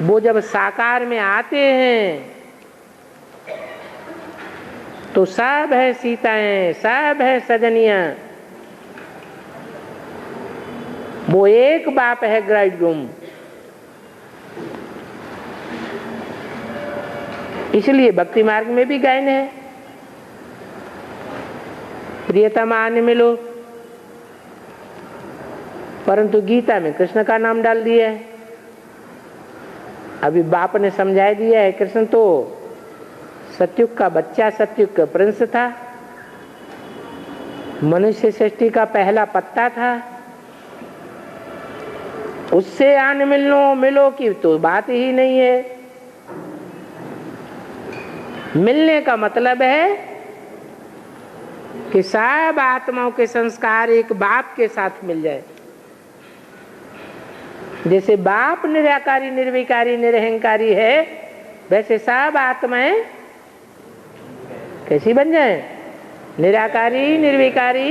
वो जब साकार में आते हैं तो सब है सीताएं, सब है सजनियां, वो एक बाप है ब्राइडग्रूम। इसलिए भक्ति मार्ग में भी गायन है, प्रियतम आने मिलो, परंतु गीता में कृष्ण का नाम डाल दिया है। अभी बाप ने समझा दिया है, कृष्ण तो सत्युग का बच्चा, सत्युग का प्रिंस था, मनुष्य सृष्टि का पहला पत्ता था, उससे आने मिलो की तो बात ही नहीं है। मिलने का मतलब है कि सब आत्माओं के संस्कार एक बाप के साथ मिल जाए। जैसे बाप निराकारी, निर्विकारी, निरहंकारी है, वैसे सब आत्माएं कैसी बन जाएं? निराकारी, निर्विकारी,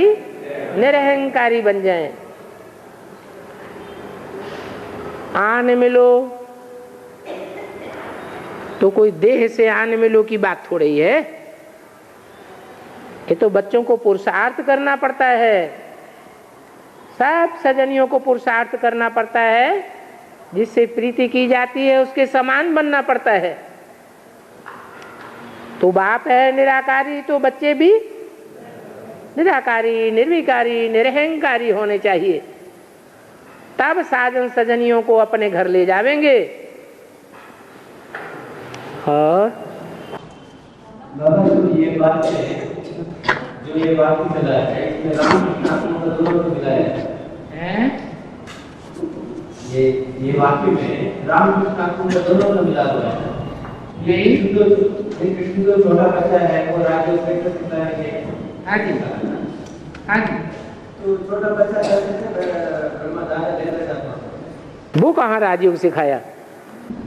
निरहंकारी बन जाएं। आने मिलो तो कोई देह से आने मिलो की बात थोड़ी है, ये तो बच्चों को पुरुषार्थ करना पड़ता है, सब सजनियों को पुरुषार्थ करना पड़ता है, जिससे प्रीति की जाती है उसके समान बनना पड़ता है। तो बाप है निराकारी तो बच्चे भी निराकारी, निर्विकारी, निरहंकारी होने चाहिए, तब साजन सजनियों को अपने घर ले जावेंगे। और ये बात है, जो ये बात चला है, इसमें राम कृष्ण दोनों को मिलाया है। ये वाक्य में राम कृष्ण दोनों को मिला हुआ है। यही कृष्ण जो छोटा बच्चा है वो राज्य से सकता है। हाँ जी, हाँ जी। तो छोटा बच्चा कैसे ब्रह्मदान लेना चाहता है? वो कहाँ राजीव सिखाया?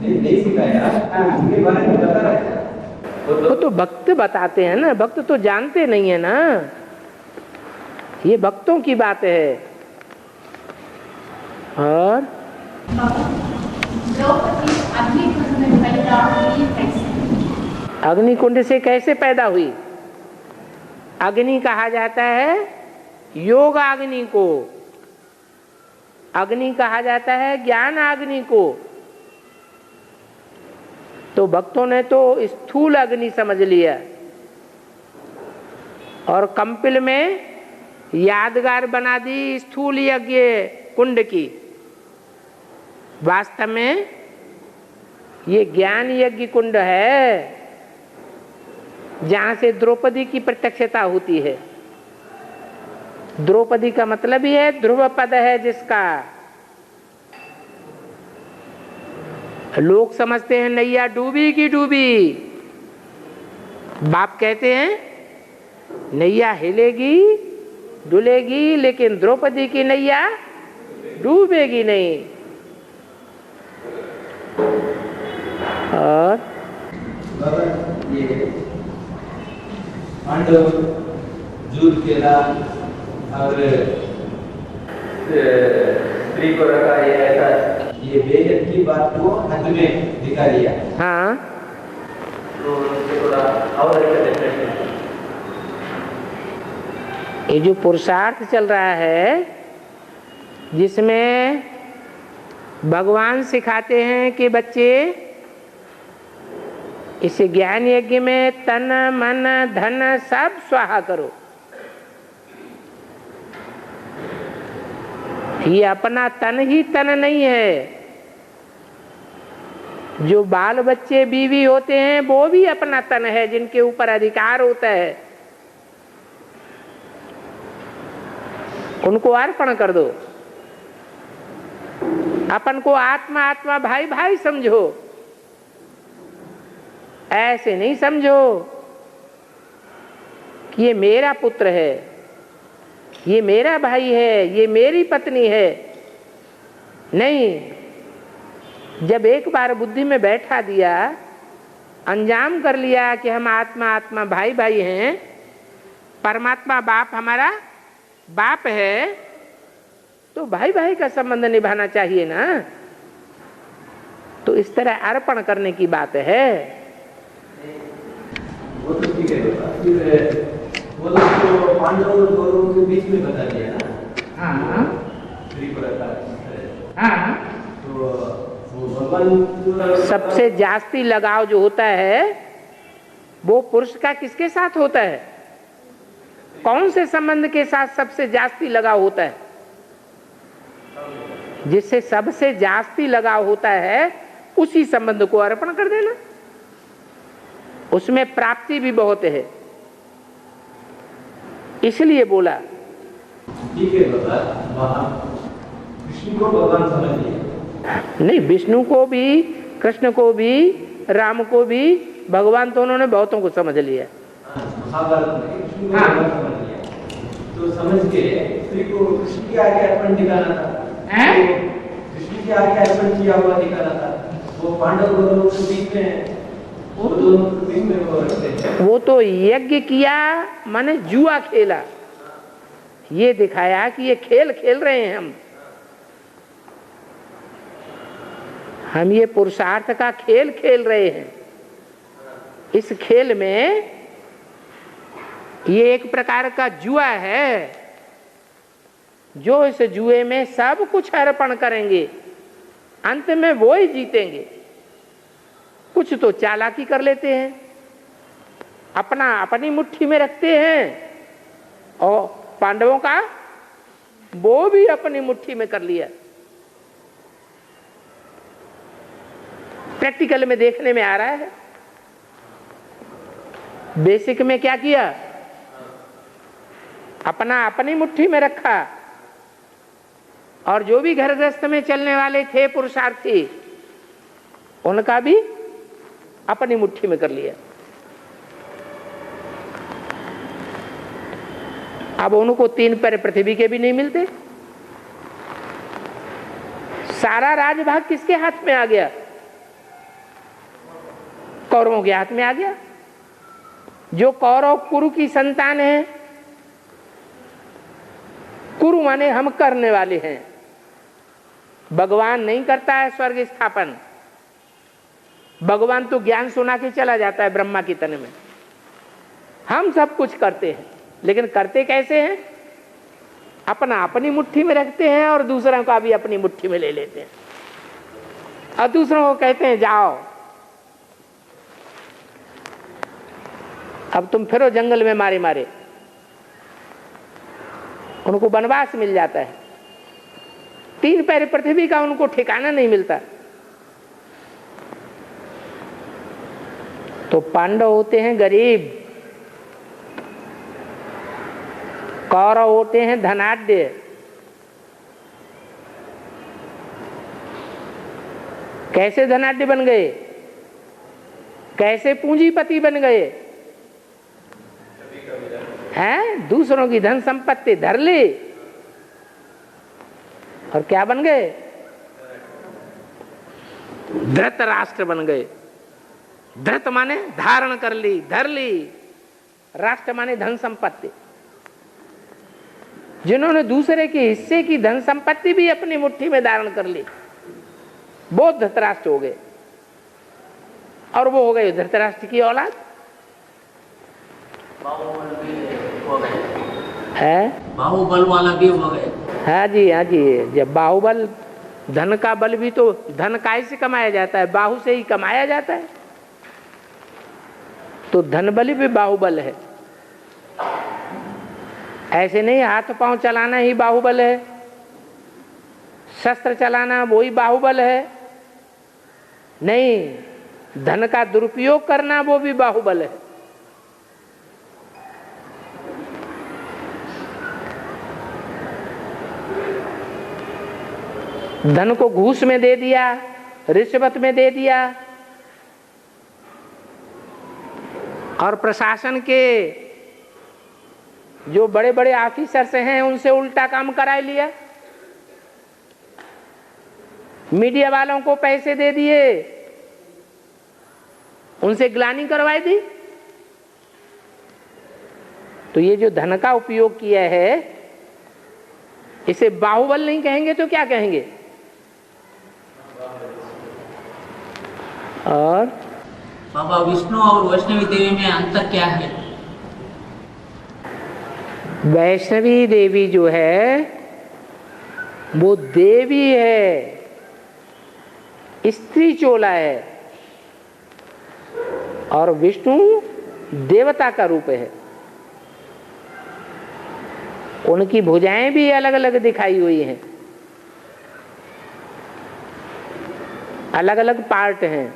नहीं सिखाया, उनके बारे में बता रहा है। वो तो भक्त बताते हैं ना, भक्त तो जानते नहीं है ना, ये भक्तों की बात है। और अग्निकुंड से कैसे पैदा हुई? अग्नि कहा जाता है योग अग्नि को, अग्नि कहा जाता है ज्ञान अग्नि को। तो भक्तों ने तो स्थूल अग्नि समझ लिया और कंपिल में यादगार बना दी स्थूल यज्ञ कुंड की। वास्तव में ये ज्ञान यज्ञ कुंड है, जहां से द्रौपदी की प्रत्यक्षता होती है। द्रौपदी का मतलब ही है ध्रुव पद है जिसका। लोग समझते हैं नैया डूबी की डूबी, बाप कहते हैं नैया हिलेगी डुलेगी, लेकिन द्रौपदी की नैया डूबेगी नहीं। और ये पांडव युद्ध केला और स्त्री को रखा, ये ऐसा ये बेजत की बात को हद में दिखा दिया। हाँ, तो थोड़ा और ये जो पुरुषार्थ चल रहा है, जिसमें भगवान सिखाते हैं कि बच्चे इस ज्ञान यज्ञ में तन मन धन सब स्वाहा करो। ये अपना तन ही तन नहीं है, जो बाल बच्चे बीवी होते हैं वो भी अपना तन है, जिनके ऊपर अधिकार होता है, उनको अर्पण कर दो। अपन को आत्मा आत्मा भाई भाई समझो, ऐसे नहीं समझो कि ये मेरा पुत्र है, ये मेरा भाई है, ये मेरी पत्नी है। नहीं, जब एक बार बुद्धि में बैठा दिया, अंजाम कर लिया कि हम आत्मा आत्मा भाई भाई हैं, परमात्मा बाप हमारा बाप है, तो भाई भाई का संबंध निभाना चाहिए ना। तो इस तरह अर्पण करने की बात है। वो तो ठीक है बाबा, फिर वो तो पांडवों और कौरवों के बीच में बता दिया ना। हाँ हाँ, तो वो भगवान सबसे जास्ती लगाव जो होता है वो पुरुष का किसके साथ होता है? कौन से संबंध के साथ सबसे जास्ती लगाव होता है? जिससे सबसे जास्ती लगाव होता है उसी संबंध को अर्पण कर देना, उसमें प्राप्ति भी बहुत है। इसलिए बोला। ठीक है बाबा, विष्णु को भगवान समझ लिया नहीं, विष्णु को भी, कृष्ण को भी, राम को भी भगवान तो उन्होंने बहुतों को समझ लिया। महाभारत में विष्णु को भगवान समझ लिया, तो समझ के स्त्री को कृष्ण के आगे अर्पण दिखाना था। तो विष्णु के आगे अर्पण किया हुआ दिखाना था। वो पांडव कौरवों के बीच में, वो दोनों के बीच में वो रखते हैं। वो तो यज्ञ किया माने जुआ खेला, ये दिखाया कि ये खेल खेल रहे हैं हम ये पुरुषार्थ का खेल खेल रहे हैं। इस खेल में ये एक प्रकार का जुआ है, जो इस जुए में सब कुछ अर्पण करेंगे, अंत में वो ही जीतेंगे। कुछ तो चालाकी कर लेते हैं, अपनी मुट्ठी में रखते हैं, और पांडवों का वो भी अपनी मुट्ठी में कर लिया। प्रैक्टिकल में देखने में आ रहा है। बेसिक में क्या किया? अपनी मुट्ठी में रखा, और जो भी घर गृहस्थ में चलने वाले थे पुरुषार्थी, उनका भी अपनी मुट्ठी में कर लिया। अब उनको 3 पैर पृथ्वी के भी नहीं मिलते। सारा राजभाग किसके हाथ में आ गया? कौरवों के हाथ में आ गया। जो कौरव कुरु की संतान है, कुरु माने हम करने वाले हैं, भगवान नहीं करता है स्वर्ग स्थापन। भगवान तो ज्ञान सुना के चला जाता है ब्रह्मा की तन में। हम सब कुछ करते हैं, लेकिन करते कैसे हैं? अपनी मुट्ठी में रखते हैं और दूसरों का भी अपनी मुट्ठी में ले लेते हैं, और दूसरों को कहते हैं जाओ अब तुम फिरो जंगल में मारे मारे। उनको वनवास मिल जाता है, 3 पैर पृथ्वी का उनको ठिकाना नहीं मिलता। तो पांडव होते हैं गरीब, कौरव होते हैं धनाढ्य। कैसे धनाढ्य बन गए? कैसे पूंजीपति बन गए? हैं? दूसरों की धन संपत्ति धर ली और क्या बन गए? धृतराष्ट्र बन गए। धृत माने धारण कर ली, धर ली। राष्ट्र माने धन संपत्ति। जिन्होंने दूसरे के हिस्से की धन संपत्ति भी अपनी मुट्ठी में धारण कर ली, वो धृतराष्ट्र हो गए। और वो हो गए धृतराष्ट्र की औलाद है। बाहुबल वाला भी हो गए। हाँ जी, हाँ जी। जब बाहुबल, धन का बल भी तो धन काय से कमाया जाता है? बाहु से ही कमाया जाता है। तो धन बल भी बाहुबल है। ऐसे नहीं हाथ पांव चलाना ही बाहुबल है, शस्त्र चलाना वो ही बाहुबल है। नहीं, धन का दुरुपयोग करना वो भी बाहुबल है। धन को घूस में दे दिया, रिश्वत में दे दिया, और प्रशासन के जो बड़े बड़े ऑफिसर्स हैं उनसे उल्टा काम करा लिया। मीडिया वालों को पैसे दे दिए, उनसे ग्लानि करवाई दी। तो ये जो धन का उपयोग किया है, इसे बाहुबल नहीं कहेंगे तो क्या कहेंगे? और बाबा विष्णु और वैष्णवी देवी में अंतर क्या है? वैष्णवी देवी जो है वो देवी है, स्त्री चोला है, और विष्णु देवता का रूप है। उनकी भुजाएं भी अलग अलग दिखाई हुई हैं, अलग अलग पार्ट हैं।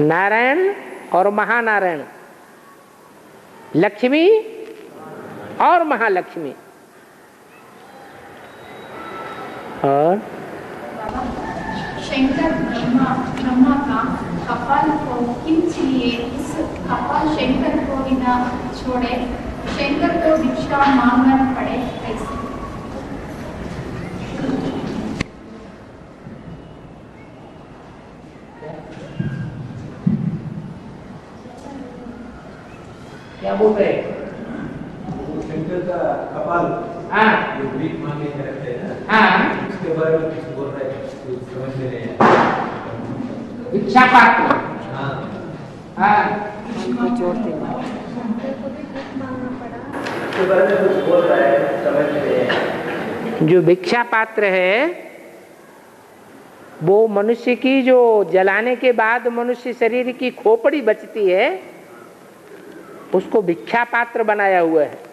नारायण और महानारायण, लक्ष्मी और महालक्ष्मी। और शंकर ब्रह्मा का कपाल को खींच लिए, इस कपाल शंकर को ही न छोड़े, शंकर को भिक्षा मांगना पड़े कैसे? क्या बोल रहे? शंकर का कपाल हाँ जो भीख मांगे के रखते हैं ना, हाँ, उसके बारे में कुछ बोल रहे हैं, कुछ समझ में नहीं आया। इच्छा पात्र। हाँ, हाँ, उसके बारे में कुछ बोल रहा है, समझ में नहीं आया। जो भिक्षा पात्र है वो मनुष्य की, जो जलाने के बाद मनुष्य शरीर की खोपड़ी बचती है, उसको भिक्षा पात्र बनाया हुआ है।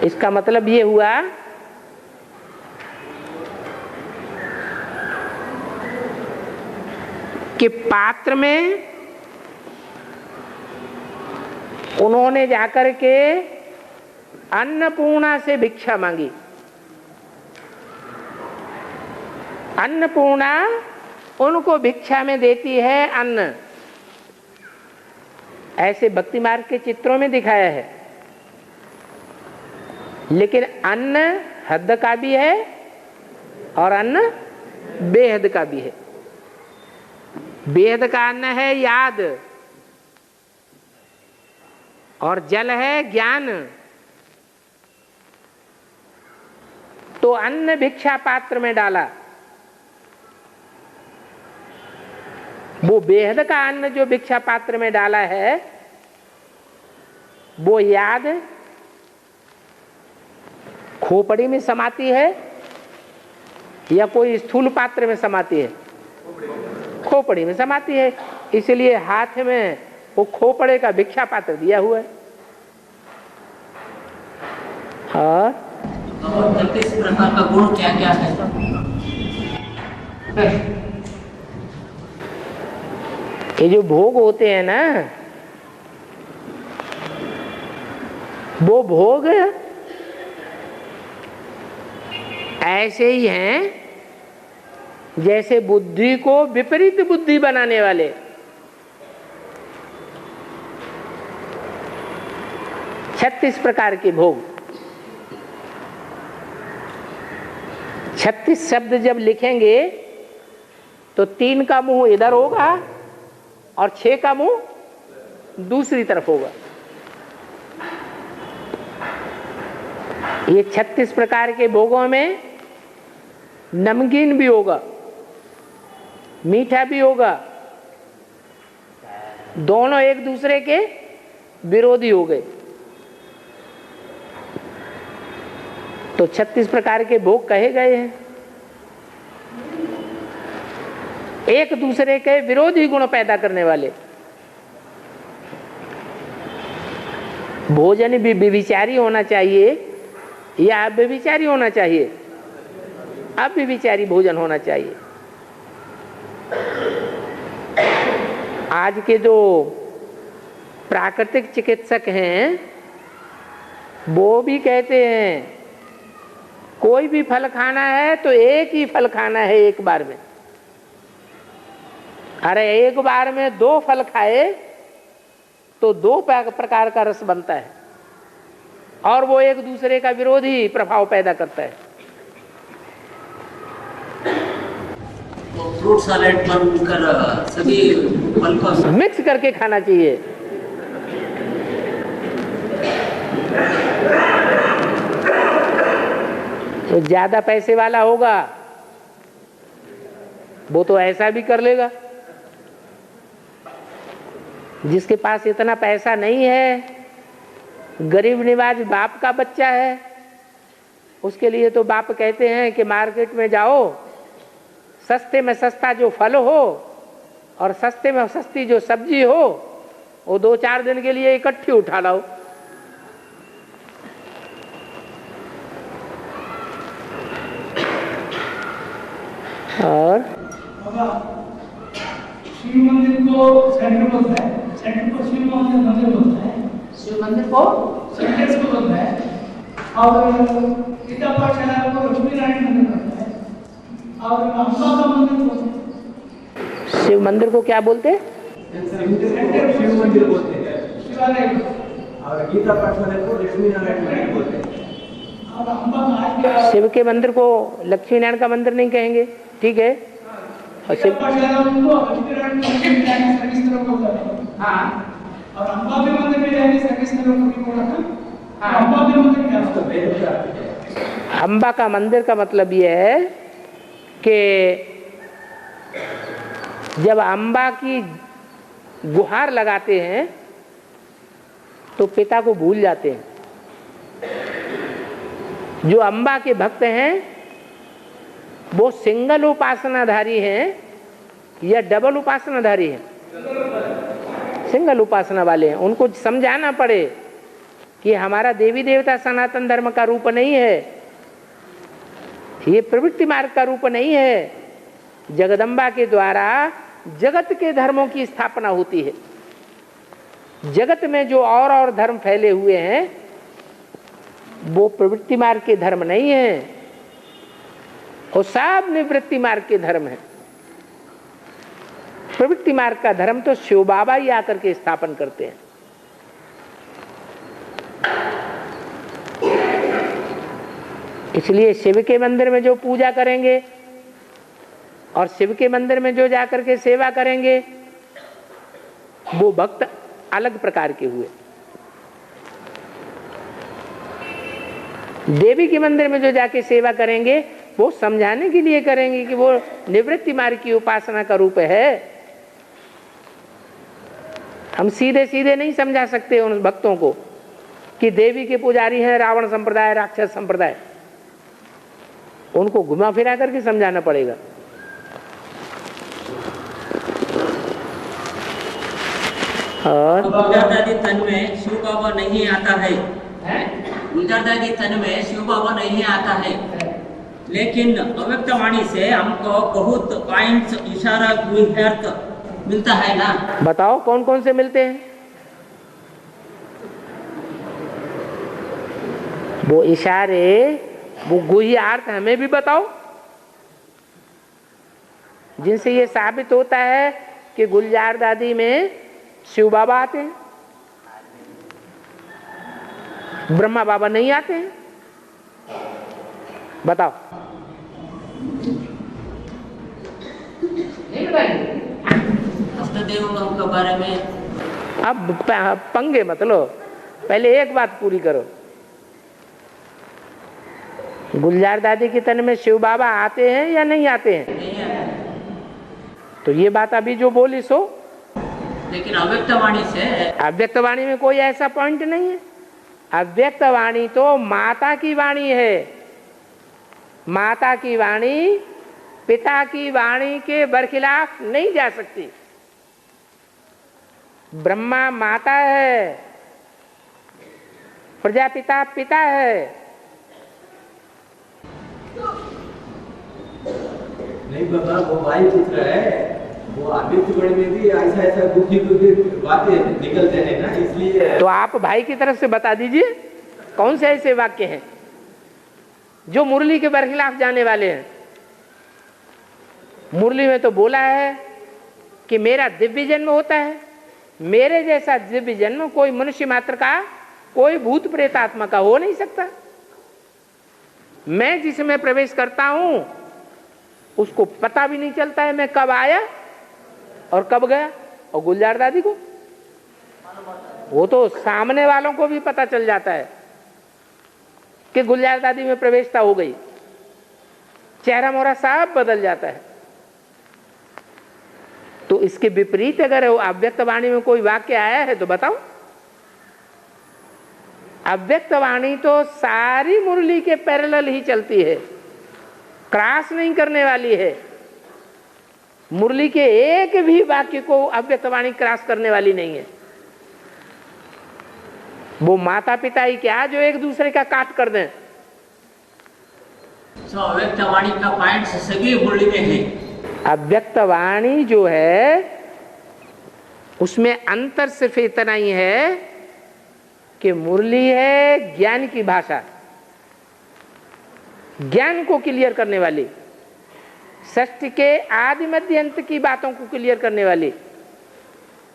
इसका मतलब ये हुआ कि पात्र में उन्होंने जाकर के अन्नपूर्णा से भिक्षा मांगी। अन्नपूर्णा उनको भिक्षा में देती है अन्न। ऐसे भक्ति मार्ग के चित्रों में दिखाया है। लेकिन अन्न हद का भी है और अन्न बेहद का भी है। बेहद का अन्न है याद, और जल है ज्ञान। तो अन्न भिक्षा पात्र में डाला। वो बेहद का अन्न जो भिक्षा पात्र में डाला है, वो याद खोपड़ी में समाती है या कोई स्थूल पात्र में समाती है? खोपड़ी में समाती है। इसलिए हाथ में वो खोपड़े का भिक्षा पात्र दिया हुआ है। और 33 प्रकार का गुण क्या क्या है? ये जो भोग होते हैं ना, वो भोग ऐसे ही हैं जैसे बुद्धि को विपरीत बुद्धि बनाने वाले। छत्तीस प्रकार के भोग। 36 शब्द जब लिखेंगे तो 3 का मुंह इधर होगा और 6 का मुंह दूसरी तरफ होगा। ये 36 प्रकार के भोगों में नमकीन भी होगा, मीठा भी होगा। दोनों एक दूसरे के विरोधी हो गए। तो 36 प्रकार के भोग कहे गए हैं। एक दूसरे के विरोधी गुण पैदा करने वाले। भोजन भी व्यभिचारी होना चाहिए या अव्यभिचारी होना चाहिए? अव्यभिचारी भोजन होना चाहिए। आज के जो प्राकृतिक चिकित्सक हैं वो भी कहते हैं कोई भी फल खाना है तो एक ही फल खाना है एक बार में। अरे एक बार में 2 फल खाए तो 2 प्रकार का रस बनता है और वो एक दूसरे का विरोधी प्रभाव पैदा करता है। तो फ्रूट सैलेड बनकर सभी फल को मिक्स करके खाना चाहिए। तो ज्यादा पैसे वाला होगा वो तो ऐसा भी कर लेगा। जिसके पास इतना पैसा नहीं है, गरीब निवाज बाप का बच्चा है, उसके लिए तो बाप कहते हैं कि मार्केट में जाओ, सस्ते में सस्ता जो फल हो और सस्ते में सस्ती जो सब्जी हो वो 2-4 दिन के लिए इकट्ठी उठा लाओ। और शिव मंदिर को सेंटर बोलता है, सेंटर को शिव मंदिर बोलता है, शिव मंदिर को सेंटर को बोलता है, और गीता पाठशाला को लक्ष्मी नारायण मंदिर बोलता है, और अम्बा का मंदिर बोलता है। शिव मंदिर को क्या बोलते हैं? सेंटर शिव मंदिर बोलते हैं, शिवालय, और गीता पाठशाला को लक्ष्मी नारायण मंदिर बोलते हैं। और अम्बा का शिव के मंदिर को लक्ष्मी नारायण का मंदिर नहीं कहेंगे, ठीक है। और गीता पाठशाला को लक्ष्मी नारायण सर्विस तरफ बोलता है। हाँ, और अम्बा के मंदिर में जाएंगे सर्विस तरफ को बोला था। अम्बा के मंदिर क्या होता है? अम्बा का मंदिर का मतलब यह है कि जब अम्बा की गुहार लगाते हैं तो पिता को भूल जाते हैं। जो अम्बा के भक्त हैं वो सिंगल उपासनाधारी हैं या डबल उपासनाधारी हैं? सिंगल उपासना वाले हैं। उनको समझाना पड़े कि हमारा देवी देवता सनातन धर्म का रूप नहीं है, ये प्रवृत्ति मार्ग का रूप नहीं है। जगदम्बा के द्वारा जगत के धर्मों की स्थापना होती है। जगत में जो और धर्म फैले हुए हैं वो प्रवृत्ति मार्ग के धर्म नहीं है, वो सब निवृत्ति मार्ग के धर्म है। प्रवृत्ति मार्ग का धर्म तो शिव बाबा ही आकर के स्थापन करते हैं। इसलिए शिव के मंदिर में जो पूजा करेंगे और शिव के मंदिर में जो जाकर के सेवा करेंगे वो भक्त अलग प्रकार के हुए। देवी के मंदिर में जो जाके सेवा करेंगे वो समझाने के लिए करेंगे कि वो निवृत्ति मार्ग की उपासना का रूप है। हम सीधे सीधे नहीं समझा सकते उन भक्तों को कि देवी के पुजारी हैं रावण संप्रदाय, राक्षस संप्रदाय। उनको घुमा फिरा करके समझाना पड़ेगा। और गुलजारदादी तन में शिव बाबा नहीं आता है, गुलजारदादी तन में शिव बाबा नहीं आता है, लेकिन अव्यक्त वाणी से हमको बहुत पॉइंट्स इशारा गुह्यार्थ मिलता है ना। बताओ कौन कौन से मिलते हैं? वो इशारे, वो गुह्यार्थ हमें भी बताओ जिनसे ये साबित होता है कि गुलजार दादी में शिव बाबा आते हैं, ब्रह्मा बाबा नहीं आते हैं। बताओ। नहीं बताएंगे अष्टदेवों के बारे में। अब पंगे मत लो, पहले एक बात पूरी करो। गुलजार दादी के तन में शिव बाबा आते हैं या नहीं आते हैं? नहीं आता है। तो ये बात अभी जो बोली सो, लेकिन अव्यक्त वाणी से अव्यक्त वाणी में कोई ऐसा पॉइंट नहीं है। अव्यक्त वाणी तो माता की वाणी है। माता की वाणी पिता की वाणी के बरखिलाफ नहीं जा सकती। ब्रह्मा माता है, प्रजापिता पिता है। नहीं बाबा, वो भाई पूछ रहा है, वो आदित्य में भी ऐसा ऐसा दुखी बातें निकलते हैं ना, इसलिए। तो आप भाई की तरफ से बता दीजिए कौन से ऐसे वाक्य हैं जो मुरली के बरखिलाफ जाने वाले हैं। मुरली में तो बोला है कि मेरा दिव्य जन्म होता है। मेरे जैसा दिव्य जन्म कोई मनुष्य मात्र का, कोई भूत प्रेत आत्मा का हो नहीं सकता। मैं जिसमें प्रवेश करता हूं उसको पता भी नहीं चलता है मैं कब आया और कब गया। और गुलजार दादी को वो तो सामने वालों को भी पता चल जाता है कि गुलजार दादी में प्रवेशता हो गई। चेहरा मोहरा सब बदल जाता है। तो इसके विपरीत अगर अव्यक्त वाणी में कोई वाक्य आया है तो बताओ। अव्यक्त वाणी तो सारी मुरली के पैरेलल ही चलती है, क्रॉस नहीं करने वाली है। मुरली के एक भी वाक्य को अव्यक्त वाणी क्रॉस करने वाली नहीं है। वो माता पिता ही क्या जो एक दूसरे का काट कर दें। अव्यक्त वाणी का पॉइंट सभी मुरली में है। अव्यक्त वाणी जो है उसमें अंतर सिर्फ इतना ही है कि मुरली है ज्ञान की भाषा, ज्ञान को क्लियर करने वाली, सृष्टि के आदि मध्य अंत की बातों को क्लियर करने वाली,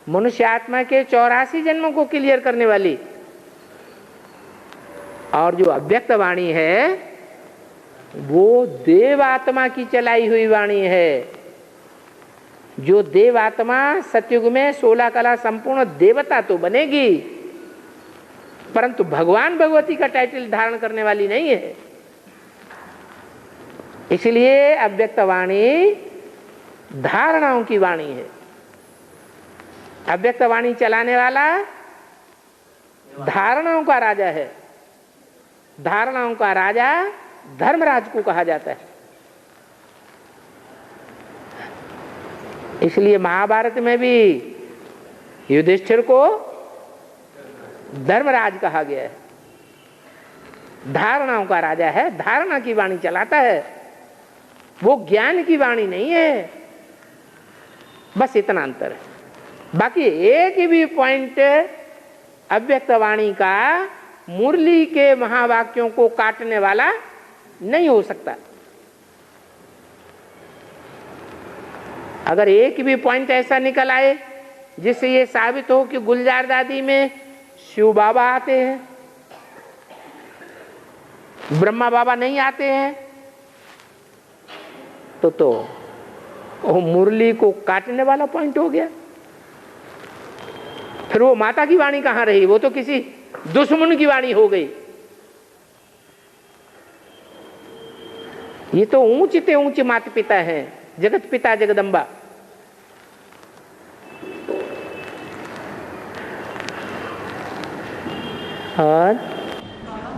मनुष्य आत्मा के 84 जन्मों को क्लियर करने वाली। और जो अव्यक्त वाणी है वो देव आत्मा की चलाई हुई वाणी है। जो देव आत्मा सतयुग में 16 कला संपूर्ण देवता तो बनेगी, परंतु भगवान भगवती का टाइटल धारण करने वाली नहीं है। इसलिए अव्यक्त वाणी धारणाओं की वाणी है। अव्यक्त वाणी चलाने वाला धारणाओं का राजा है। धारणाओं का राजा धर्मराज को कहा जाता है। इसलिए महाभारत में भी युधिष्ठिर को धर्मराज कहा गया है। धारणाओं का राजा है, धारणा की वाणी चलाता है, वो ज्ञान की वाणी नहीं है। बस इतना अंतर है। बाकी एक भी पॉइंट अव्यक्त वाणी का मुरली के महावाक्यों को काटने वाला नहीं हो सकता। अगर एक भी पॉइंट ऐसा निकल आए जिससे ये साबित हो कि गुलजार दादी में शिव बाबा आते हैं, ब्रह्मा बाबा नहीं आते हैं, तो वो मुरली को काटने वाला पॉइंट हो गया। फिर वो माता की वाणी कहां रही? वो तो किसी दुश्मन की वाणी हो गई। ये तो ऊंचे ऊंचे माता पिता हैं, जगत पिता जगदम्बा। और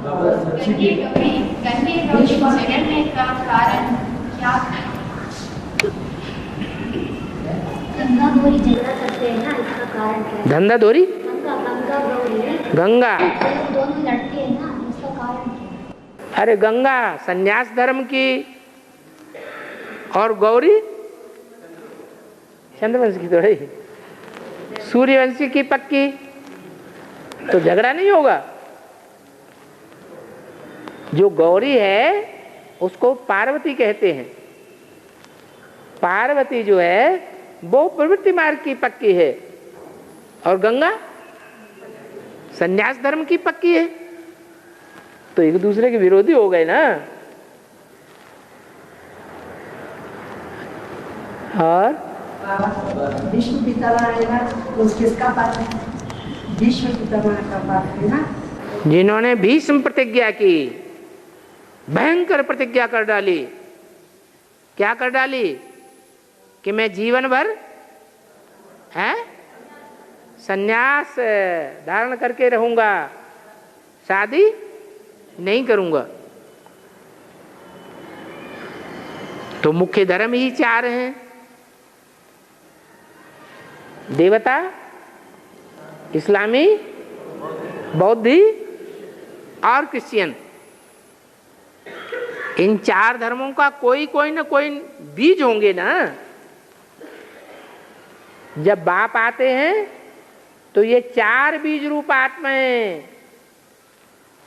गंगे गौरी जगन्ने का कारण क्या है? गंगा गौरी झगड़ा करते हैं ना, इसका कारण क्या है? धंधा दोरी गंगा गौरी गंगा दोनों लड़ते हैं ना, इसका कारण क्या है? अरे गंगा सन्यास धर्म की और गौरी चंद्रवंश की थोड़ी, सूर्यवंशी की पक्की। तो झगड़ा नहीं होगा। जो गौरी है उसको पार्वती कहते हैं। पार्वती जो है वो प्रवृत्ति मार्ग की पक्की है और गंगा सन्यास धर्म की पक्की है। तो एक दूसरे के विरोधी हो गए ना। और भीष्म पितामह तो किसका पाठ है? भीष्म पितामह का पाठ है ना, जिन्होंने भीष्म प्रतिज्ञा की, भयंकर प्रतिज्ञा कर डाली। क्या कर डाली? कि मैं जीवन भर है सन्यास धारण करके रहूंगा, शादी नहीं करूंगा। तो मुख्य धर्म ही 4 हैं, देवता, इस्लामी, बौद्धि और क्रिश्चियन। इन 4 धर्मों का कोई न कोई बीज होंगे ना। जब बाप आते हैं तो ये 4 बीज रूप आत्माएं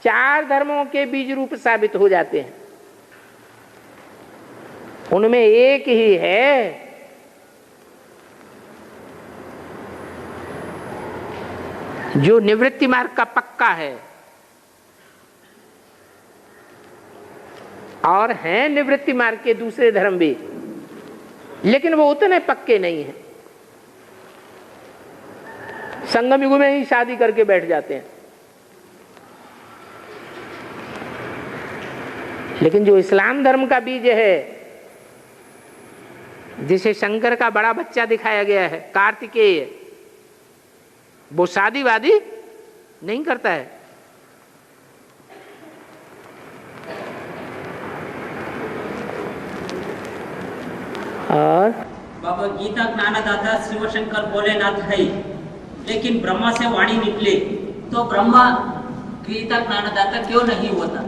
4 धर्मों के बीज रूप साबित हो जाते हैं। उनमें एक ही है जो निवृत्ति मार्ग का पक्का है, और हैं निवृत्ति मार्ग के दूसरे धर्म भी, लेकिन वो उतने पक्के नहीं हैं। संगम युग में ही शादी करके बैठ जाते हैं। लेकिन जो इस्लाम धर्म का बीज है जिसे शंकर का बड़ा बच्चा दिखाया गया है, कार्तिकेय, वो शादी वादी नहीं करता है। और बाबा गीता ज्ञानदाता शिवशंकर भोलेनाथ है, लेकिन ब्रह्मा से वाणी निकले तो ब्रह्मा गीता ज्ञानदाता क्यों नहीं होता?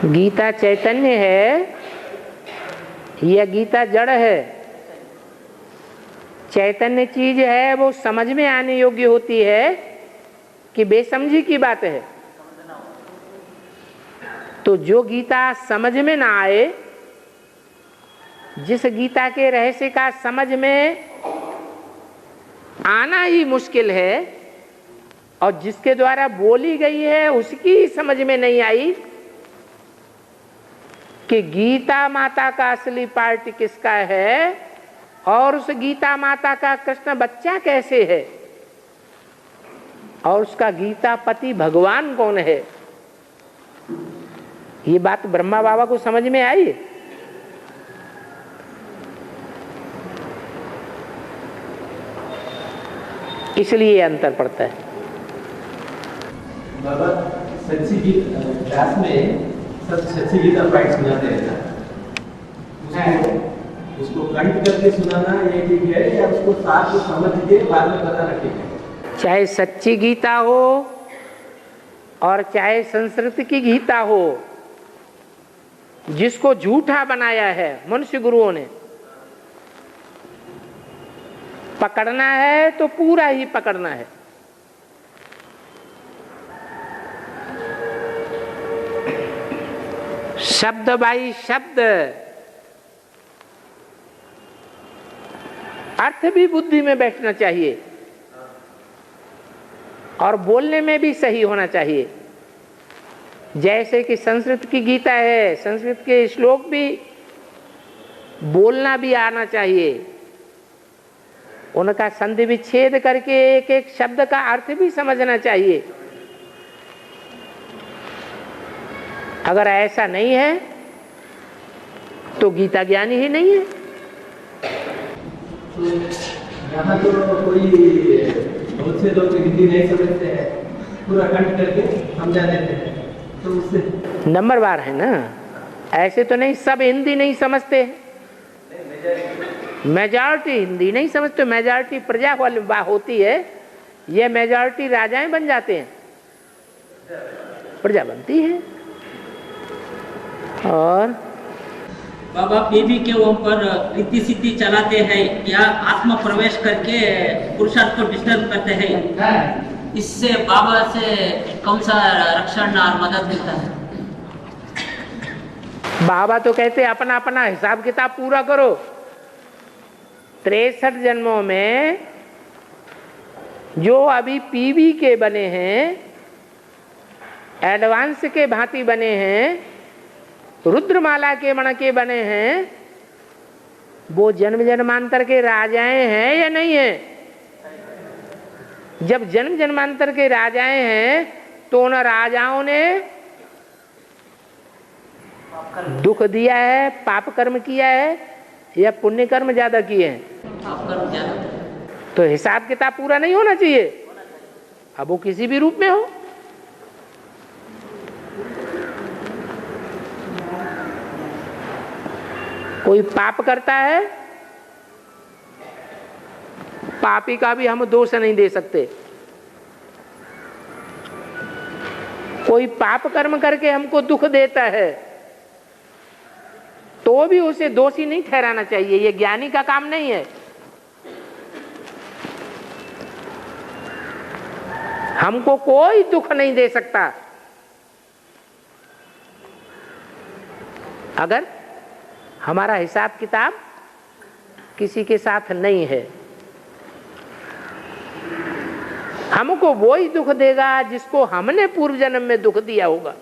गीता चैतन्य है या गीता जड़ है? चैतन्य चीज है, वो समझ में आने योग्य होती है कि बेसमझी की बात है। तो जो गीता समझ में ना आए, जिस गीता के रहस्य का समझ में आना ही मुश्किल है और जिसके द्वारा बोली गई है उसकी समझ में नहीं आई कि गीता माता का असली पार्ट किसका है और उस गीता माता का कृष्ण बच्चा कैसे है और उसका गीता पति भगवान कौन है, ये बात ब्रह्मा बाबा को समझ में आई। इसलिए अंतर पड़ता है। बाबा सच्ची गीता क्लास में सब सच्ची गीता पाठ सुनाते हैं ना, उसको कंठ करके सुनाना ये ठीक है या उसको साथ को समझ के बाद में बताना ठीक है? चाहे सच्ची गीता हो और चाहे संस्कृत की गीता हो, जिसको झूठा बनाया है मनुष्य गुरुओं ने, पकड़ना है तो पूरा ही पकड़ना है। शब्द बाई शब्द, अर्थ भी बुद्धि में बैठना चाहिए और बोलने में भी सही होना चाहिए। जैसे कि संस्कृत की गीता है, संस्कृत के श्लोक भी बोलना भी आना चाहिए, उनका संधि विच्छेद करके एक एक शब्द का अर्थ भी समझना चाहिए। अगर ऐसा नहीं है तो गीता ज्ञानी ही नहीं है। तो यहाँ तो कोई बहुत से लोग हिंदी नहीं समझते हैं, पूरा कंठ करके समझा देते हैं, तो उससे नंबर बार है ना, ऐसे तो नहीं सब हिंदी नहीं समझते। मेजॉरिटी हिंदी नहीं समझते, मेजॉरिटी प्रजा वाली होती है, ये मेजॉरिटी राजाएं बन जाते हैं, प्रजा बनती है। और बाबा बीबी के ऊपर रिद्धि सिद्धि चलाते हैं या आत्म प्रवेश करके पुरुषार्थ को डिस्टर्ब करते हैं, इससे बाबा से कौन सा रक्षण और मदद मिलता है? बाबा तो कहते हैं अपना अपना हिसाब किताब पूरा करो। 63 जन्मों में जो अभी पीवी के बने हैं, एडवांस के भांति बने हैं, रुद्रमाला के मण के बने हैं, वो जन्म जन्मांतर के राजाएं हैं या नहीं है? जब जन्म जन्मांतर के राजाएं हैं तो उन राजाओं ने दुख दिया है, पाप कर्म किया है या पुण्य कर्म ज्यादा किए हैं? पाप कर्म ज्यादा। तो हिसाब किताब पूरा नहीं होना चाहिए, अब वो किसी भी रूप में हो। कोई पाप करता है, पापी का भी हम दोष नहीं दे सकते। कोई पाप कर्म करके हमको दुख देता है तो भी उसे दोषी नहीं ठहराना चाहिए, ये ज्ञानी का काम नहीं है। हमको कोई दुख नहीं दे सकता अगर हमारा हिसाब किताब किसी के साथ नहीं है। हमको वो ही दुख देगा जिसको हमने पूर्व जन्म में दुख दिया होगा,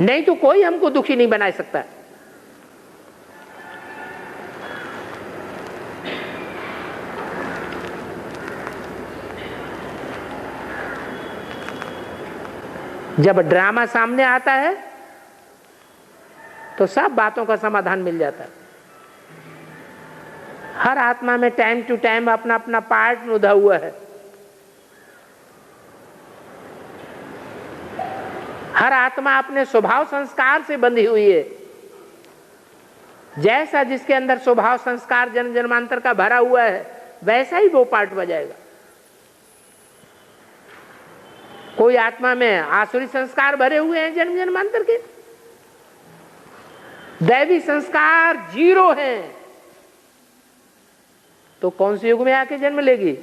नहीं तो कोई हमको दुखी नहीं बना सकता। जब ड्रामा सामने आता है तो सब बातों का समाधान मिल जाता है। हर आत्मा में टाइम टू टाइम अपना अपना पार्ट उधा हुआ है। हर आत्मा अपने स्वभाव संस्कार से बंधी हुई है। जैसा जिसके अंदर स्वभाव संस्कार जन्म जन्मांतर का भरा हुआ है वैसा ही वो पार्ट बजाएगा। कोई आत्मा में आसुरी संस्कार भरे हुए हैं जन्म जन्मांतर के, दैवी संस्कार 0 हैं, तो कौन से युग में आके जन्म लेगी?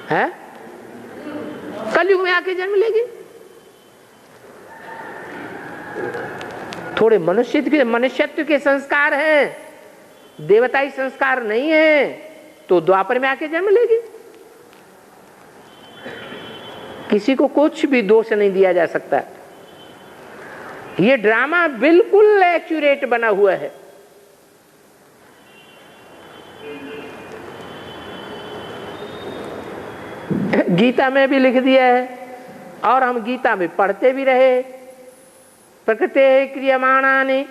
है कलयुग में आके जन्म लेगी। थोड़े मनुष्यत्व के संस्कार हैं, देवताई संस्कार नहीं है, तो द्वापर में आके जन्म लेगी। किसी को कुछ भी दोष नहीं दिया जा सकता। ये ड्रामा बिल्कुल एक्यूरेट बना हुआ है। गीता में भी लिख दिया है और हम गीता में पढ़ते भी रहे। प्रकृते क्रियमाणानि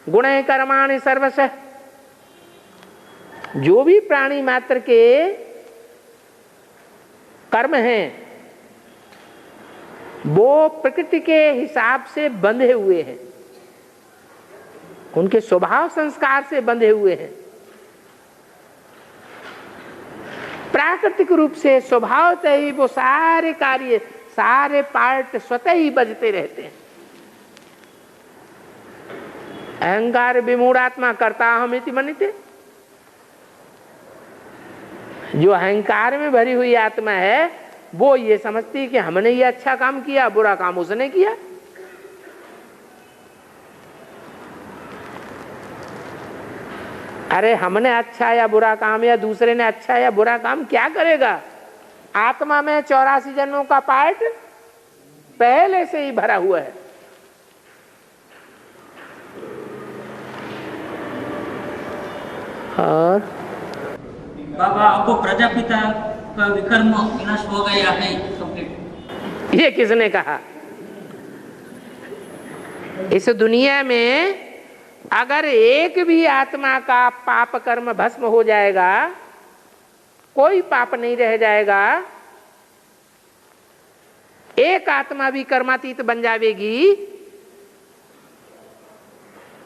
गुणे कर्माणि सर्वशः। जो भी प्राणी मात्र के कर्म हैं वो प्रकृति के हिसाब से बंधे हुए हैं, उनके स्वभाव संस्कार से बंधे हुए हैं। प्राकृतिक रूप से स्वभावतः ही वो सारे कार्य, सारे पार्ट स्वतः ही बजते रहते हैं। अहंकार विमूढ़ात्मा करता हम इति मन्यते। जो अहंकार में भरी हुई आत्मा है वो ये समझती है कि हमने ये अच्छा काम किया, बुरा काम उसने किया। अरे हमने अच्छा या बुरा काम या दूसरे ने अच्छा या बुरा काम क्या करेगा? आत्मा में 84 जन्मों का पार्ट पहले से ही भरा हुआ है। और बाबा आपको प्रजापिता का विकर्म विनाश हो गया है कंप्लीट। ये किसने कहा? इस दुनिया में अगर एक भी आत्मा का पाप कर्म भस्म हो जाएगा, कोई पाप नहीं रह जाएगा, एक आत्मा भी कर्मातीत बन जाएगी,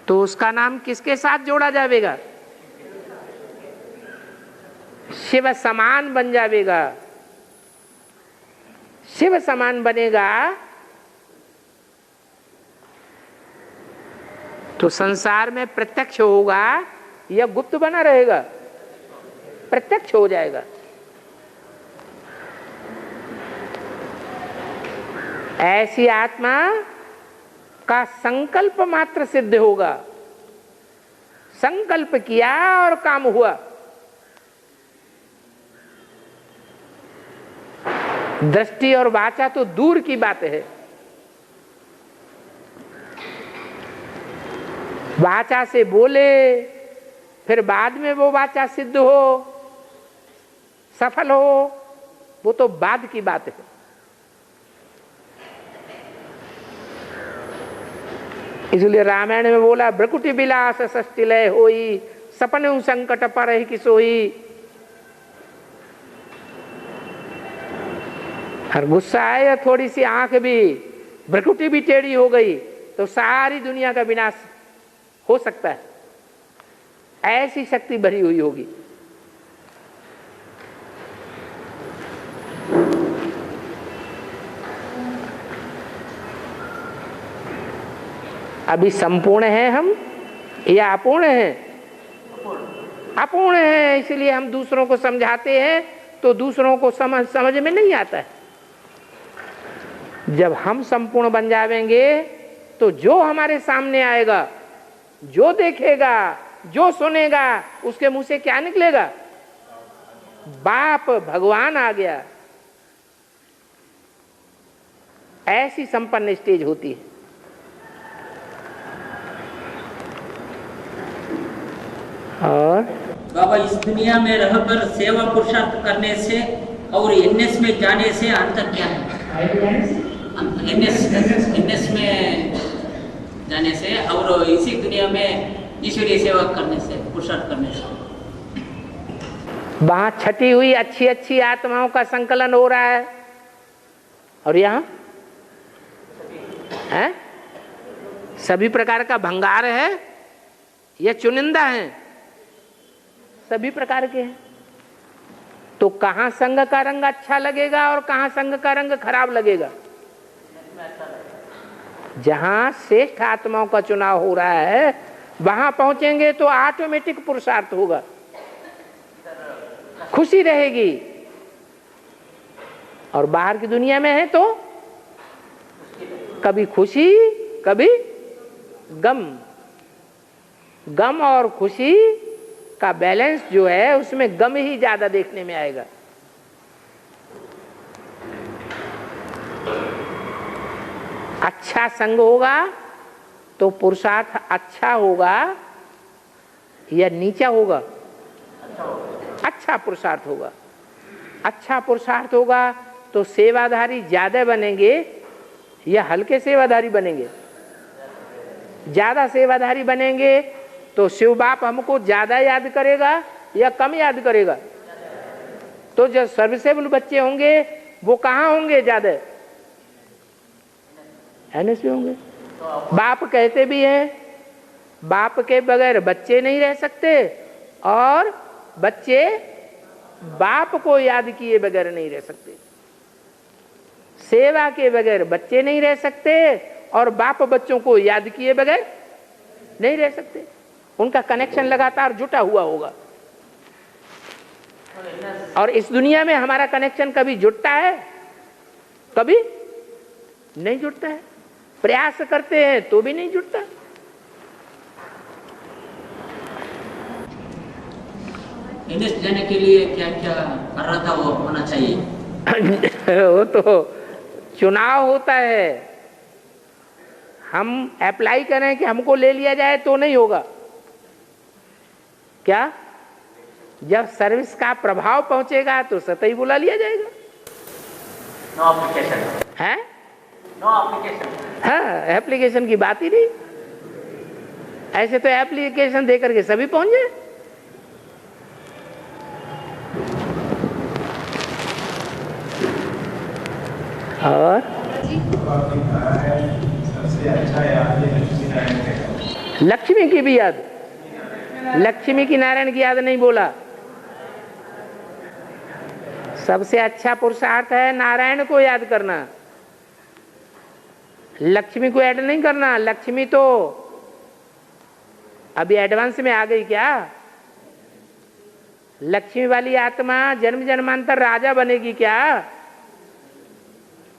तो उसका नाम किसके साथ जोड़ा जाएगा? शिव समान बन जाएगा। शिव समान बनेगा तो संसार में प्रत्यक्ष होगा या गुप्त बना रहेगा? प्रत्यक्ष हो जाएगा। ऐसी आत्मा का संकल्प मात्र सिद्ध होगा। संकल्प किया और काम हुआ। दृष्टि और वाचा तो दूर की बात है। वाचा से बोले फिर बाद में वो वाचा सिद्ध हो, सफल हो, वो तो बाद की बात है। इसलिए रामायण में बोला भ्रकुटी विलास षष्टिलय होई, सपने संकट पर ही किसोई। और गुस्सा आया थोड़ी सी आंख भी, भ्रकुटी भी टेढ़ी हो गई तो सारी दुनिया का विनाश हो सकता है। ऐसी शक्ति भरी हुई होगी। अभी संपूर्ण है हम या अपूर्ण है? अपूर्ण है। इसलिए हम दूसरों को समझाते हैं तो दूसरों को समझ में नहीं आता है। जब हम संपूर्ण बन जाएंगे तो जो हमारे सामने आएगा, जो देखेगा, जो सुनेगा, उसके मुंह से क्या निकलेगा? बाप भगवान आ गया। ऐसी संपन्न स्टेज होती है। और बाबा इस दुनिया में रहकर सेवा पुरुषार्थ करने से और एनएस में जाने से अंतर क्या है? एनएस में जाने से और इसी दुनिया में ईश्वरीय सेवा करने से, पुरुषार्थ करने से। वहां छटी हुई अच्छी अच्छी आत्माओं का संकलन हो रहा है और यहाँ है सभी प्रकार का भंगार है या चुनिंदा है, सभी प्रकार के हैं। तो कहाँ संघ का रंग अच्छा लगेगा और कहाँ संघ का रंग खराब लगेगा? जहां श्रेष्ठ आत्माओं का चुनाव हो रहा है वहां पहुंचेंगे तो ऑटोमेटिक पुरुषार्थ होगा, खुशी रहेगी। और बाहर की दुनिया में है तो कभी खुशी कभी गम, गम और खुशी का बैलेंस जो है उसमें गम ही ज्यादा देखने में आएगा। अच्छा संग होगा तो पुरुषार्थ अच्छा होगा या नीचा होगा? अच्छा पुरुषार्थ होगा। अच्छा पुरुषार्थ होगा तो सेवाधारी ज्यादा बनेंगे या हल्के सेवाधारी बनेंगे? ज्यादा सेवाधारी बनेंगे तो शिव बाप हमको ज्यादा याद करेगा या कम याद करेगा? तो जो सर्विसेबल बच्चे होंगे वो कहाँ होंगे? ज्यादा एनएस में होंगे। बाप कहते भी हैं बाप के बगैर बच्चे नहीं रह सकते और बच्चे बाप को याद किए बगैर नहीं रह सकते। सेवा के बगैर बच्चे नहीं रह सकते और बाप बच्चों को याद किए बगैर नहीं रह सकते। उनका कनेक्शन लगातार जुटा हुआ होगा। और इस दुनिया में हमारा कनेक्शन कभी जुटता है, कभी नहीं जुटता है। प्रयास करते हैं तो भी नहीं जुटता। एनएस जाने के लिए क्या क्या कर रहा था वो होना चाहिए? वो तो चुनाव होता है। हम अप्लाई करें कि हमको ले लिया जाए तो नहीं होगा। क्या जब सर्विस का प्रभाव पहुंचेगा तो सतही बुला लिया जाएगा। नो एप्लीकेशन है? No application. हाँ, एप्लीकेशन की बात ही नहीं। ऐसे तो एप्लीकेशन देकर के सभी पहुंच जाए। और सबसे अच्छा याद लक्ष्मी की भी याद, लक्ष्मी की नारायण की याद नहीं बोला। सबसे अच्छा पुरुषार्थ है नारायण को याद करना, लक्ष्मी को ऐड नहीं करना। लक्ष्मी तो अभी एडवांस में आ गई क्या? लक्ष्मी वाली आत्मा जन्म जन्मांतर राजा बनेगी क्या?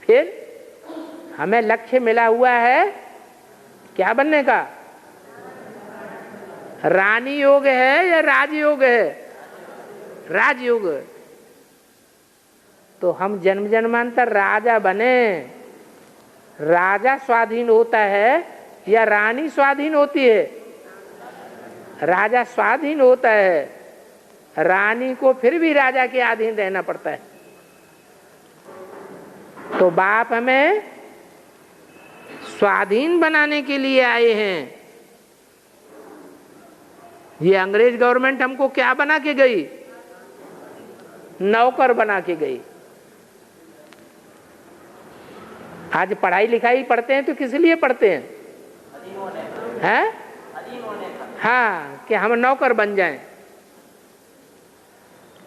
फिर हमें लक्ष्य मिला हुआ है क्या बनने का? रानी योग है या राजयोग है? राजयोग। तो हम जन्म जन्मांतर राजा बने। राजा स्वाधीन होता है या रानी स्वाधीन होती है? राजा स्वाधीन होता है, रानी को फिर भी राजा के अधीन रहना पड़ता है। तो बाप हमें स्वाधीन बनाने के लिए आए हैं। ये अंग्रेज गवर्नमेंट हमको क्या बना के गई? नौकर बना के गई। आज पढ़ाई लिखाई पढ़ते हैं तो किस लिए पढ़ते हैं? हैं? हाँ, कि हम नौकर बन जाएं,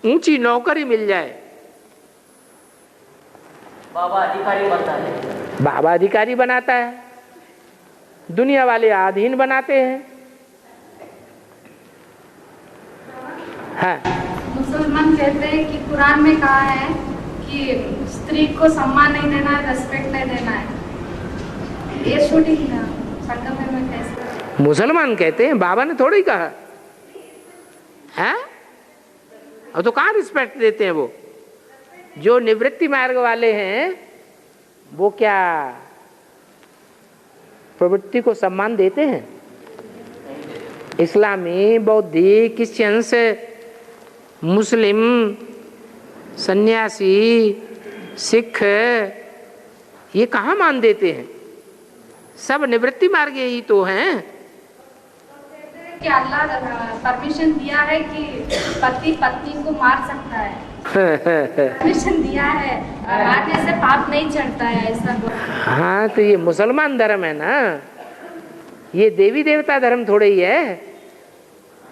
ऊंची नौकरी मिल जाए। बाबा अधिकारी बनता है, बाबा अधिकारी बनाता है, दुनिया वाले अधीन बनाते हैं। हाँ, मुसलमान कहते हैं कि कुरान में कहा है कि स्त्री को सम्मान नहीं देना है, रेस्पेक्ट नहीं देना है। ये शूटिंग संगम में कैसे? मुसलमान कहते हैं, बाबा ने थोड़ी कहा है। और तो कहाँ रिस्पेक्ट देते हैं वो? जो निवृत्ति मार्ग वाले हैं वो क्या प्रवृत्ति को सम्मान देते हैं? इस्लामी, बौद्धी, क्रिश्चियंस, मुस्लिम, सन्यासी, सिख, ये कहाँ मान देते हैं? सब निवृत्ति मार्ग ही तो हैं। कि अल्लाह परमिशन दिया है कि पति पत्नी को मार सकता है, परमिशन दिया है, मारने से पाप नहीं चढ़ता है, ऐसा हाँ, तो ये मुसलमान धर्म है ना, ये देवी देवता धर्म थोड़े ही है।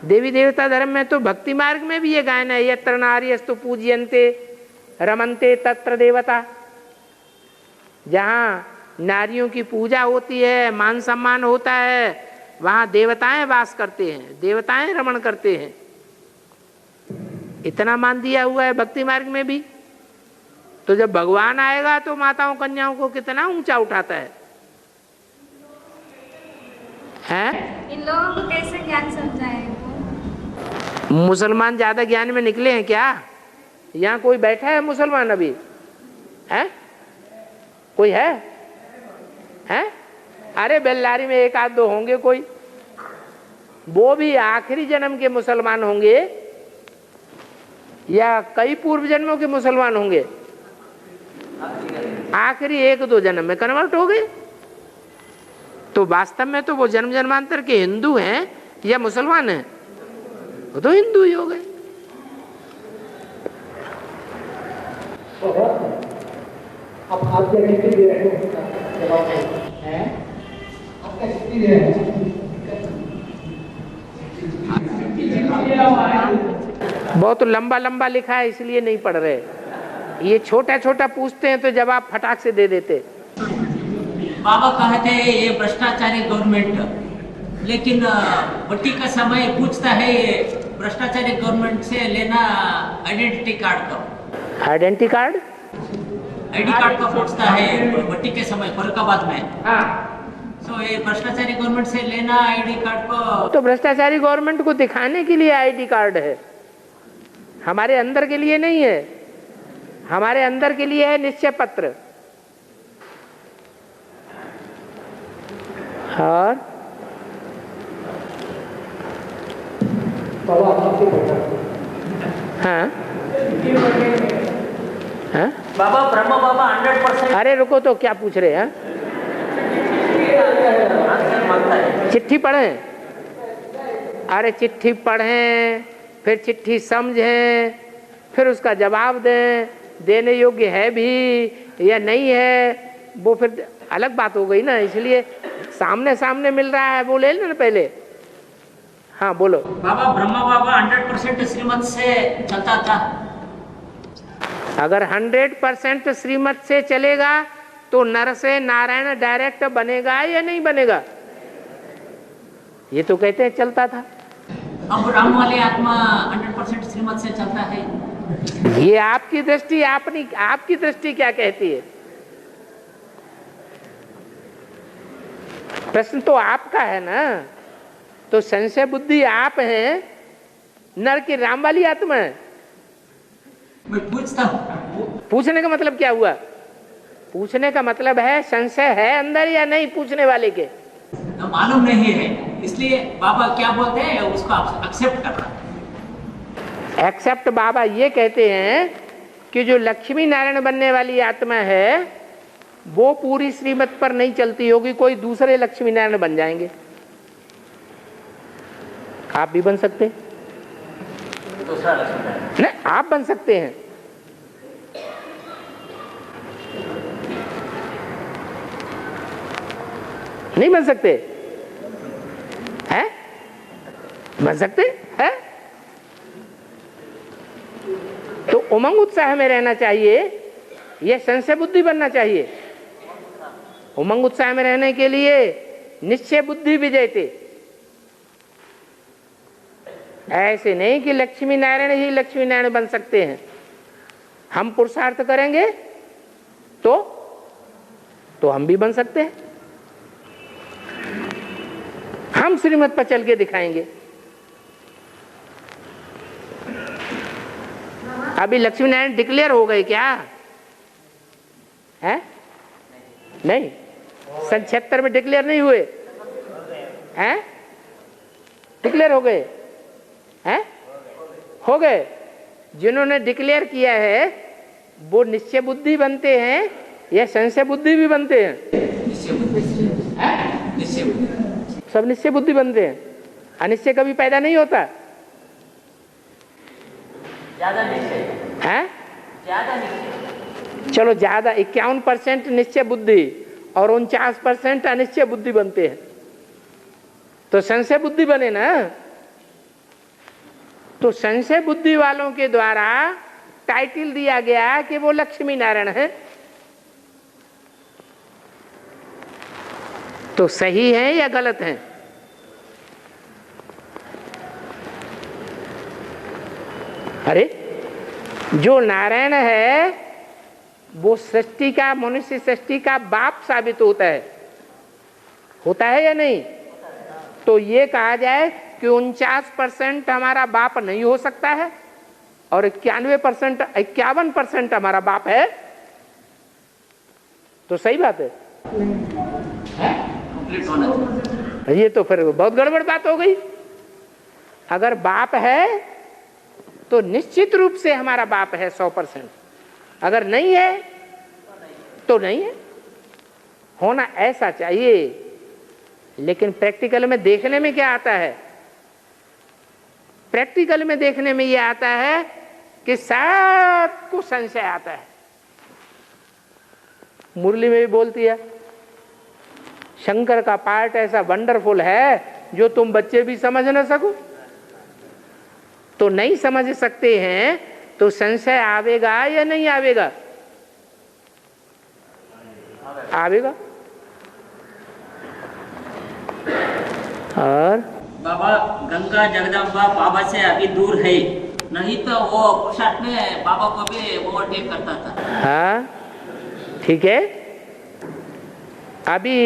देवी देवता धर्म में तो भक्ति मार्ग में भी ये गायन है, यत्र नार्यस्तु पूज्यन्ते रमन्ते तत्र देवता। जहाँ नारियों की पूजा होती है, मान सम्मान होता है, वहाँ देवताएं वास करते हैं, देवताएं रमण करते हैं। इतना मान दिया हुआ है भक्ति मार्ग में भी। तो जब भगवान आएगा तो माताओं कन्याओं को कितना ऊंचा उठाता है, हैं? इन लोगों को कैसे ज्ञान समझाए? मुसलमान ज्यादा ज्ञान में निकले हैं क्या? यहाँ कोई बैठा है मुसलमान अभी? है कोई है? अरे बेल्लारी में एक आध दो होंगे कोई, वो भी आखिरी जन्म के मुसलमान होंगे या कई पूर्व जन्मों के मुसलमान होंगे? आखिरी एक दो जन्म में कन्वर्ट हो गए। तो वास्तव में तो वो जन्म जन्मांतर के हिंदू हैं या मुसलमान हैं? वो तो हिंदू ही हो गए। अब आप क्या कितनी दे रहे हैं? आपका कितनी दे रहे हैं? बहुत लंबा लंबा लिखा है इसलिए नहीं पढ़ रहे। ये छोटा छोटा पूछते हैं तो जवाब फटाक से दे देते। बाबा कहते हैं ये भ्रष्टाचारी गवर्नमेंट, लेकिन वोटिंग का समय पूछता है भ्रष्टाचारी गवर्नमेंट से लेना आइडेंटिटी कार्ड का। Identity card? आईडी कार्ड का पूछता है वोटिंग के समय फरुखाबाद में। तो ये भ्रष्टाचारी गवर्नमेंट से लेना आईडी कार्ड को। तो भ्रष्टाचारी गवर्नमेंट को दिखाने के लिए आईडी कार्ड है, हमारे अंदर के लिए नहीं है। हमारे अंदर के लिए है निश्चय पत्र। और हाँ हाँ बाबा ब्रह्म बाबा 100%। अरे रुको, तो क्या पूछ रहे हैं? चिट्ठी पढ़ें? अरे चिट्ठी पढ़ें, फिर चिट्ठी समझें, फिर उसका जवाब दें, देने योग्य है भी या नहीं है, वो फिर अलग बात हो गई ना। इसलिए सामने सामने मिल रहा है वो ले लेना पहले। हाँ बोलो। बाबा ब्रह्मा बाबा 100% श्रीमत से चलता था। अगर 100% श्रीमत से चलेगा तो नर से नारायण डायरेक्ट बनेगा या नहीं बनेगा? ये तो कहते हैं चलता था। अब राम वाले आत्मा 100% श्रीमत से चलता है। ये आपकी दृष्टि, आपकी दृष्टि क्या कहती है? प्रश्न तो आपका है ना। तो संशय बुद्धि आप हैं, नर की राम वाली आत्मा है। मैं पूछता हूँ। पूछने का मतलब क्या हुआ? पूछने का मतलब है संशय है अंदर या नहीं पूछने वाले के? मालूम नहीं है, इसलिए बाबा क्या बोलते हैं उसको एक्सेप्ट करना। एक्सेप्ट बाबा ये कहते हैं कि जो लक्ष्मी नारायण बनने वाली आत्मा है वो पूरी श्रीमत पर नहीं चलती होगी, कोई दूसरे लक्ष्मी नारायण बन जाएंगे। आप भी बन सकते हैं, दूसरा लक्ष्मी नहीं आप बन सकते हैं। नहीं बन सकते हैं? बन सकते हैं। तो उमंग उत्साह में रहना चाहिए, यह संशय बुद्धि बनना चाहिए। उमंग उत्साह में रहने के लिए निश्चय बुद्धि विजयते। ऐसे नहीं कि लक्ष्मी नारायण ही लक्ष्मी नारायण बन सकते हैं। हम पुरुषार्थ करेंगे तो हम भी बन सकते हैं। हम श्रीमत पर चल के दिखाएंगे। अभी लक्ष्मी नारायण डिक्लेयर हो गए क्या? है नहीं, सन 76 में डिक्लेयर नहीं हुए हैं? डिक्लेयर हो गए हैं? हो गए। जिन्होंने डिक्लेयर किया है वो निश्चय बुद्धि बनते हैं या संशय बुद्धि भी बनते हैं? निश्चय बुद्धि। सब निश्चय बुद्धि बनते हैं, अनिश्चय कभी पैदा नहीं होता ज्यादा निश्चय है। ज्यादा निश्चय। चलो ज्यादा 51% निश्चय बुद्धि और 49% अनिश्चय बुद्धि बनते हैं, तो संशय बुद्धि बने ना। तो संशय बुद्धि वालों के द्वारा टाइटल दिया गया कि वो लक्ष्मी नारायण है, तो सही है या गलत है? अरे जो नारायण है वो सृष्टि का, मनुष्य सृष्टि का बाप साबित होता है या नहीं? तो ये कहा जाए कि 49% हमारा बाप नहीं हो सकता है और 51% हमारा बाप है, तो सही बात है। कंप्लीट होना चाहिए। ये तो फिर बहुत गड़बड़ बात हो गई। अगर बाप है तो निश्चित रूप से हमारा बाप है 100%, अगर नहीं है तो नहीं है, होना ऐसा चाहिए। लेकिन प्रैक्टिकल में देखने में क्या आता है? प्रैक्टिकल में देखने में ये आता है कि सबको संशय आता है। मुरली में भी बोलती है, शंकर का पार्ट ऐसा वंडरफुल है जो तुम बच्चे भी समझ ना सको। तो नहीं समझ सकते हैं तो संशय आवेगा या नहीं आवेगा? आवेगा। और बाबा गंगा जगदम्बा बाबा से अभी दूर है, नहीं तो वो पुरुषार्थ में बाबा को भी ओवरटेक करता था। हाँ ठीक है। अभी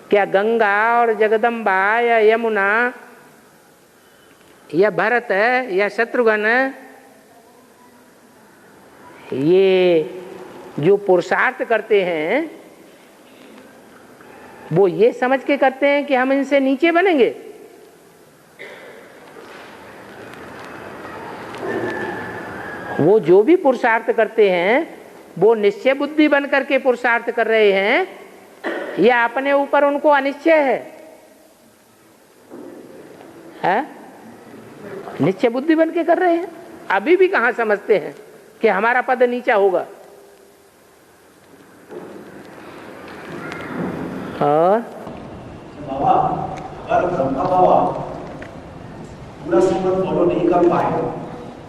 क्या गंगा और जगदम्बा या यमुना या भरत या शत्रुघ्न, ये जो पुरुषार्थ करते हैं वो ये समझ के करते हैं कि हम इनसे नीचे बनेंगे? वो जो भी पुरुषार्थ करते हैं वो निश्चय बुद्धि बन करके पुरुषार्थ कर रहे हैं या अपने ऊपर उनको अनिश्चय है? निश्चय बुद्धि बन के कर रहे हैं। अभी भी कहाँ समझते हैं कि हमारा पद नीचा होगा। और बाबा अगर ब्रह्मा बाबा पूरा श्रीमत फॉलो नहीं कर पाए,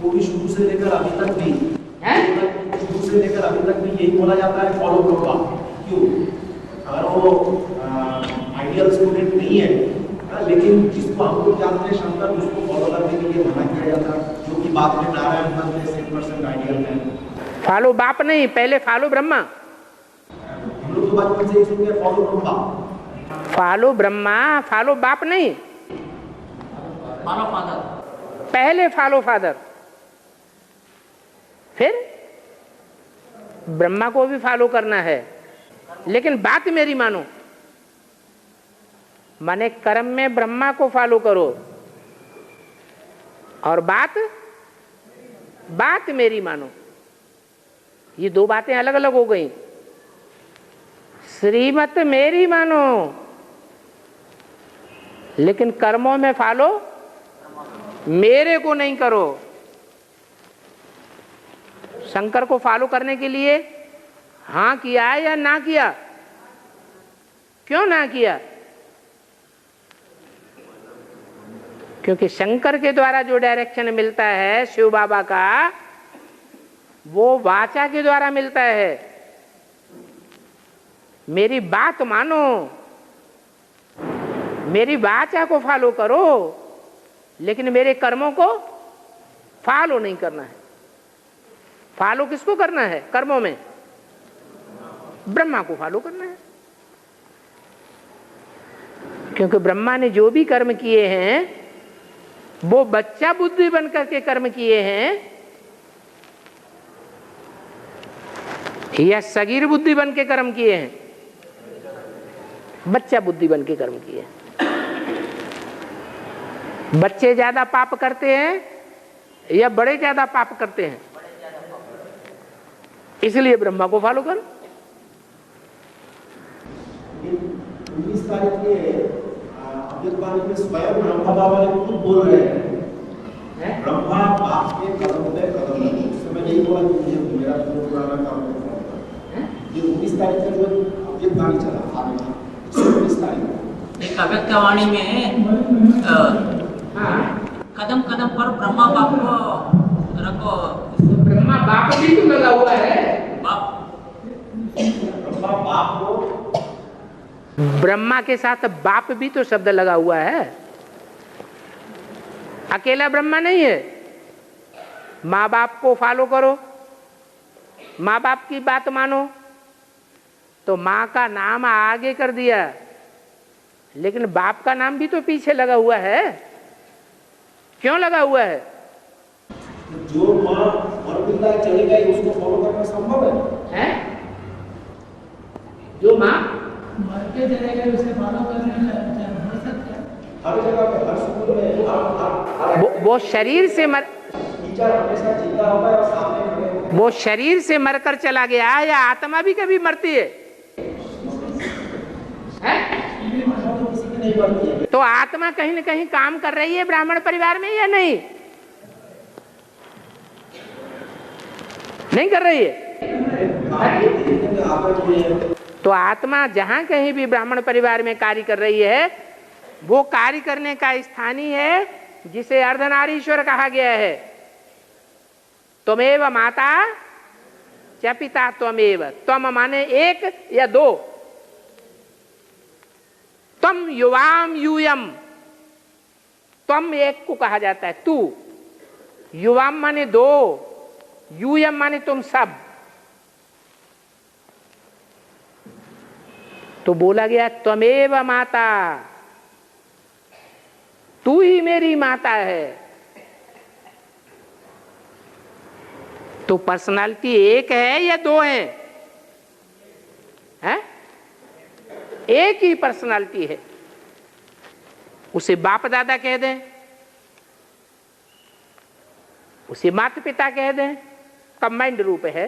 वो भी शुरू से लेकर अभी तक भी यही बोला जाता है फॉलो ब्रह्मा। क्यों? अगर वो आइडियल स्टूडेंट नहीं है, लेकिन जिसको हम लोग जानते हैं शंकर, उसको फॉलो करने के लिए मना किया जाता है, जो कि बाद में नारायण बनते 100% आइडियल है। फॉलो बाप नहीं, पहले फॉलो ब्रह्मा। हम लोग तो बचपन से ही सुन के follow Brahma. Follow Brahma, follow बाप नहीं, फॉलो फादर। पहले फॉलो फादर, फिर ब्रह्मा को भी फॉलो करना है। लेकिन बात मेरी मानो, माने कर्म में ब्रह्मा को फॉलो करो और बात मेरी मानो। ये दो बातें अलग अलग हो गई। श्रीमत मेरी मानो लेकिन कर्मों में फॉलो मेरे को नहीं करो। शंकर को फॉलो करने के लिए हाँ किया या ना किया? क्यों ना किया? क्योंकि शंकर के द्वारा जो डायरेक्शन मिलता है शिव बाबा का, वो वाचा के द्वारा मिलता है। मेरी बात मानो, मेरी वाचा को फॉलो करो, लेकिन मेरे कर्मों को फॉलो नहीं करना है। फॉलो किसको करना है? कर्मों में ब्रह्मा को फॉलो करना है। क्योंकि ब्रह्मा ने जो भी कर्म किए हैं वो बच्चा बुद्धि बनकर के कर्म किए हैं या सगीर बुद्धि बन के कर्म किए हैं? बच्चा बुद्धि बन के कर्म किए हैं। बच्चे ज्यादा पाप करते हैं या बड़े ज्यादा पाप करते हैं? इसलिए ब्रह्मा को फॉलो करो। तारीख के अव्यक्तवाणी में स्वयं ब्रह्मा बाबा ने खुद बोल रहे हैं, ब्रह्मा बाप के कदम पे कदम रखे। उस समय यही बोला कि मुझे मेरा जो पुराना काम है ये 19 तारीख का जो अव्यक्तवाणी चला हाल में 19 तारीख एक अव्यक्तवाणी में कदम कदम पर ब्रह्मा बाप को रखो। ब्रह्मा बाप भी तो लगा हुआ है। ब्रह्मा बाप को, ब्रह्मा के साथ बाप भी तो शब्द लगा हुआ है। अकेला ब्रह्मा नहीं है। माँ बाप को फॉलो करो, माँ बाप की बात मानो, तो माँ का नाम आगे कर दिया, लेकिन बाप का नाम भी तो पीछे लगा हुआ है। क्यों लगा हुआ है? जो माँ मर पिता चली गई उसको फॉलो करना संभव है? जो माँ मर के चले गए उसे फॉलो करने में हो सकता है। हर जगह पे, हर स्कूल में, वो शरीर से मर, टीचर हमेशा जिंदा होगा और सामने खड़े होंगे। वो शरीर से मरकर चला गया, या आत्मा भी कभी मरती है? किसी की नहीं बनती है। तो आत्मा कहीं न कहीं काम कर रही है ब्राह्मण परिवार में या नहीं? नहीं कर रही है। तो आत्मा जहां कहीं भी ब्राह्मण परिवार में कार्य कर रही है, वो कार्य करने का स्थान ही है जिसे अर्धनारीश्वर कहा गया है। त्वमेव माता च पिता त्वमेव। त्वम माने एक या दो। त्वम युवाम यूयम। त्वम एक को कहा जाता है, तू। युवाम माने दो, यूयम माने तुम सब। तो बोला गया त्वमेव माता, तू ही मेरी माता है। तो पर्सनालिटी एक है या दो है? हैं? एक ही पर्सनालिटी है। उसे बाप दादा कह दें, उसे माता पिता कह दें, कंबाइंड रूप है।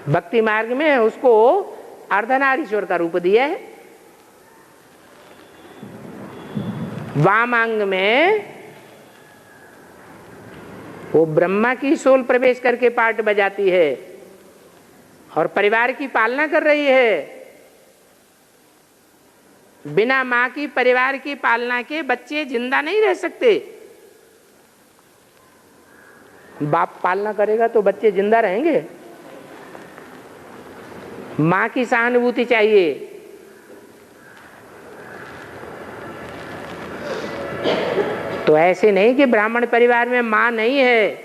भक्ति मार्ग में उसको अर्धनारीश्वर का रूप दिया है। वामांग में वो ब्रह्मा की सोल प्रवेश करके पाठ बजाती है और परिवार की पालना कर रही है। बिना मां की परिवार की पालना के बच्चे जिंदा नहीं रह सकते। बाप पालना करेगा तो बच्चे जिंदा रहेंगे। मां की सहानुभूति चाहिए। तो ऐसे नहीं कि ब्राह्मण परिवार में मां नहीं है,